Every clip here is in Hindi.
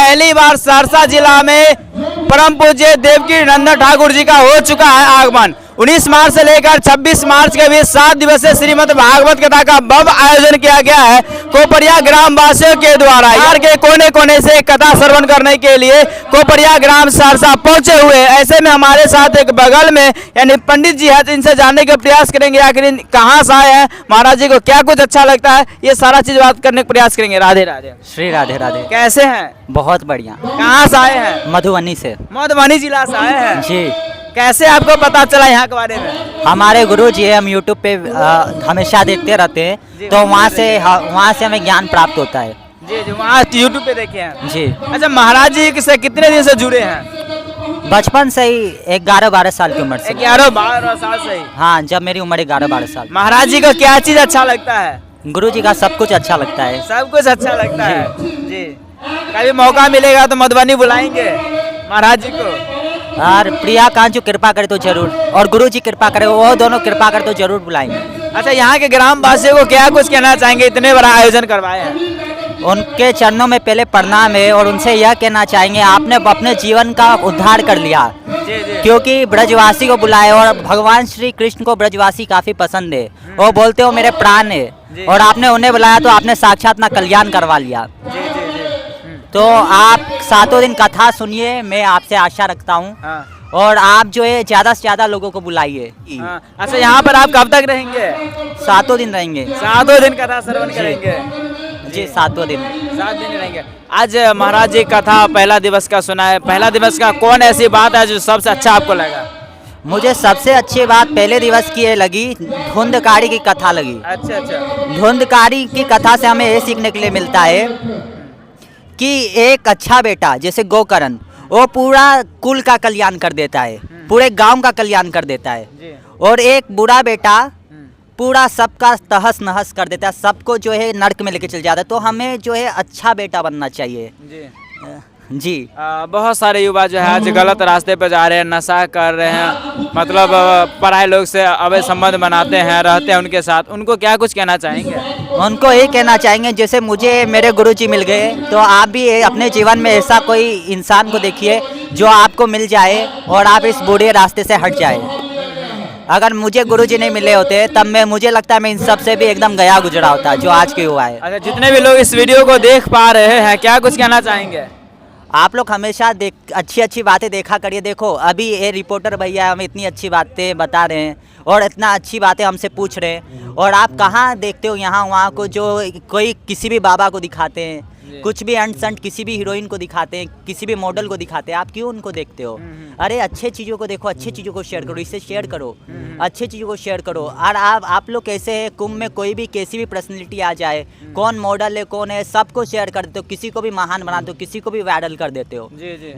पहली बार सहरसा जिला में परम पूज्य देवकी नंदन ठाकुर जी का हो चुका है आगमन। 19 मार्च से लेकर 26 मार्च के बीच 7 दिवसीय श्रीमद् भागवत कथा का भव्य आयोजन किया गया है कोपरिया ग्राम वासियों के द्वारा। यार के कोने कोने से कथा श्रवण करने के लिए कोपरिया ग्राम सहरसा पहुंचे हुए। ऐसे में हमारे साथ एक बगल में यानी पंडित जी है, इनसे जानने का प्रयास करेंगे आखिर कहाँ से आए हैं, महाराज जी को क्या कुछ अच्छा लगता है, ये सारा चीज बात करने का प्रयास करेंगे। राधे राधे। श्री राधे राधे। कैसे हैं? बहुत बढ़िया। कहाँ से आए हैं? मधुबनी से। मधुबनी जिला से आए हैं जी। कैसे आपको पता चला यहाँ के बारे में? हमारे गुरु जी है, हम यूट्यूब पे हमेशा देखते रहते हैं, तो वहाँ से हमें ज्ञान प्राप्त होता है। जी जी, वहाँ यूट्यूब पे देखे हैं जी। अच्छा, महाराज जी से कितने दिन से जुड़े हैं? बचपन से ही 11-12 साल की उम्र से। 11-12 साल से ही? हाँ, जब मेरी उम्र 11-12 साल। महाराज जी को क्या चीज अच्छा लगता है? गुरु जी का सब कुछ अच्छा लगता है। सब कुछ अच्छा लगता है जी। कभी मौका मिलेगा तो मधुबनी बुलाएंगे महाराज जी को? और प्रिया कांचू कृपा करे तो जरूर, और गुरु जी कृपा करे, वो दोनों कृपा करे तो जरूर बुलाएंगे। अच्छा, यहाँ के ग्राम वासियों को क्या कुछ कहना चाहेंगे, इतने बड़ा आयोजन करवाए हैं? उनके चरणों में पहले प्रणाम है, और उनसे यह कहना चाहेंगे आपने अपने जीवन का उद्धार कर लिया। जी जी। क्योंकि ब्रजवासी को बुलाए, और भगवान श्री कृष्ण को ब्रजवासी काफी पसंद है, वो बोलते हो मेरे प्राण है, और आपने उन्हें बुलाया तो आपने साक्षात अपना कल्याण करवा लिया। तो आप 7 दिन कथा सुनिए, मैं आपसे आशा रखता हूँ। हाँ। और आप जो है ज्यादा से ज्यादा लोगों को बुलाइए। हाँ। अच्छा, यहाँ पर आप कब तक रहेंगे? 7 दिन रहेंगे। 7 दिन कथा श्रवण करेंगे जी, 7 दिन। 7 दिन रहेंगे। आज महाराज जी कथा पहला दिवस का सुना है, पहला दिवस का कौन ऐसी बात है जो सबसे अच्छा आपको लगा? मुझे सबसे अच्छी बात पहले दिवस की ये लगी, धुंधकारी की कथा लगी। अच्छा अच्छा। धुंधकारी की कथा से हमें ये सीखने के लिए मिलता है कि एक अच्छा बेटा जैसे गोकर्ण, वो पूरा कुल का कल्याण कर देता है, पूरे गांव का कल्याण कर देता है। और एक बुरा बेटा पूरा सबका तहस नहस कर देता है, सबको जो है नर्क में लेके चल जाता है। तो हमें जो है अच्छा बेटा बनना चाहिए जी। बहुत सारे युवा जो है आज गलत रास्ते पे जा रहे हैं, नशा कर रहे हैं, मतलब पराये लोग से अवैध संबंध बनाते हैं, रहते हैं उनके साथ, उनको क्या कुछ कहना चाहेंगे? उनको ये कहना चाहेंगे जैसे मुझे मेरे गुरुजी मिल गए, तो आप भी अपने जीवन में ऐसा कोई इंसान को देखिए जो आपको मिल जाए और आप इस बुरे रास्ते से हट जाए। अगर मुझे गुरुजी नहीं मिले होते तब मुझे लगता है मैं इन सब से भी एकदम गया गुजरा होता जो आज के हुआ है। अच्छा, जितने भी लोग इस वीडियो को देख पा रहे हैं, क्या कुछ कहना चाहेंगे? आप लोग हमेशा अच्छी अच्छी बातें देखा करिए। देखो अभी ये रिपोर्टर भैया हमें इतनी अच्छी बातें बता रहे हैं और इतना अच्छी बातें हमसे पूछ रहे हैं, और आप कहाँ देखते हो यहाँ वहाँ को, जो कोई किसी भी बाबा को दिखाते हैं, कुछ भी अंट संट किसी भी हीरोइन को दिखाते हैं, किसी भी मॉडल को दिखाते हैं, आप क्यों उनको देखते हो? अरे अच्छे चीज़ों को देखो, अच्छी चीज़ों को शेयर करो, इससे शेयर करो, अच्छी चीज़ों को शेयर करो। और आप लोग कैसे हैं, कुंभ में कोई भी कैसी भी पर्सनैलिटी आ जाए, कौन मॉडल है कौन है, सबको शेयर कर देते हो, किसी को भी महान बनाते हो, किसी को भी वायरल कर देते हो।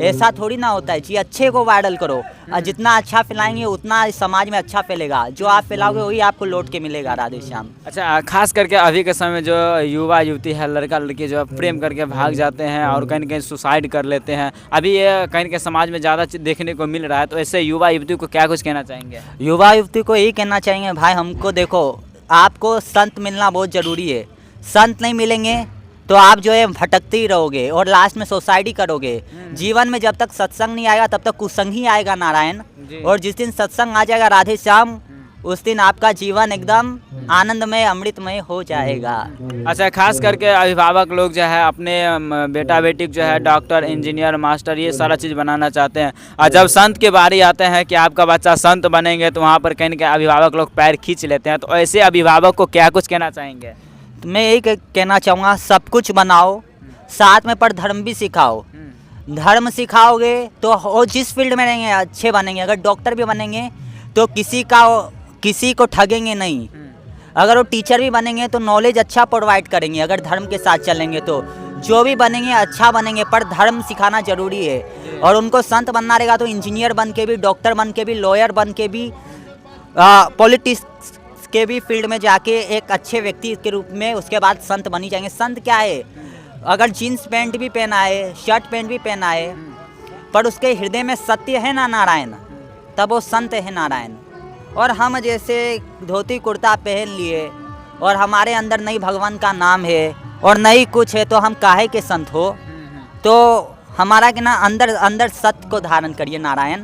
ऐसा थोड़ी ना होता है जी, अच्छे को वायरल करो, जितना अच्छा फैलाएंगे उतना इस समाज में अच्छा फैलेगा, जो आप फैलाओगे वही आपको लौट के मिलेगा। राधे श्याम। अच्छा, खास करके अभी के समय में जो युवा युवती है, लड़का लड़की जो प्रेम करके भाग जाते हैं और कहीं न कहीं सुसाइड कर लेते हैं, अभी ये कहीं न कहीं समाज में ज़्यादा देखने को मिल रहा है, तो ऐसे युवा युवती को क्या कुछ कहना चाहेंगे? युवा युवती को यही कहना चाहेंगे, भाई हमको देखो, आपको संत मिलना बहुत ज़रूरी है। संत नहीं मिलेंगे तो आप जो है भटकते ही रहोगे और लास्ट में सुसाइड ही करोगे। जीवन में जब तक सत्संग नहीं आएगा तब तक कुसंग ही आएगा नारायण, और जिस दिन सत्संग आ जाएगा राधे श्याम, उस दिन आपका जीवन एकदम आनंदमय अमृतमय हो जाएगा। अच्छा, खास करके अभिभावक लोग जो है अपने बेटा बेटी जो है डॉक्टर, इंजीनियर, मास्टर ये सारा चीज़ बनाना चाहते हैं, और जब संत की बारी आते हैं कि आपका बच्चा संत बनेंगे तो वहाँ पर कहीं न कहीं अभिभावक लोग पैर खींच लेते हैं, तो ऐसे अभिभावक को क्या कुछ कहना चाहेंगे? तो मैं यही कहना चाहूँगा, सब कुछ बनाओ, साथ में पर धर्म भी सिखाओ। धर्म सिखाओगे तो वो जिस फील्ड में रहेंगे अच्छे बनेंगे। अगर डॉक्टर भी बनेंगे तो किसी को ठगेंगे नहीं। अगर वो टीचर भी बनेंगे तो नॉलेज अच्छा प्रोवाइड करेंगे। अगर धर्म के साथ चलेंगे तो जो भी बनेंगे अच्छा बनेंगे, पर धर्म सिखाना जरूरी है। और उनको संत बनना रहेगा तो इंजीनियर बन के भी, डॉक्टर बन के भी, लॉयर बन के भी, पॉलिटिक्स के भी फील्ड में जाके एक अच्छे व्यक्ति के रूप में उसके बाद संत बनी जाएंगे। संत क्या है? अगर जीन्स पैंट भी पहना है, शर्ट पैंट भी पहना है, पर उसके हृदय में सत्य है ना नारायण, तब वो संत है नारायण। और हम जैसे धोती कुर्ता पहन लिए और हमारे अंदर नहीं भगवान का नाम है और नहीं कुछ है, तो हम काहे के संत हो? तो हमारा के ना अंदर अंदर सत्य को धारण करिए नारायण।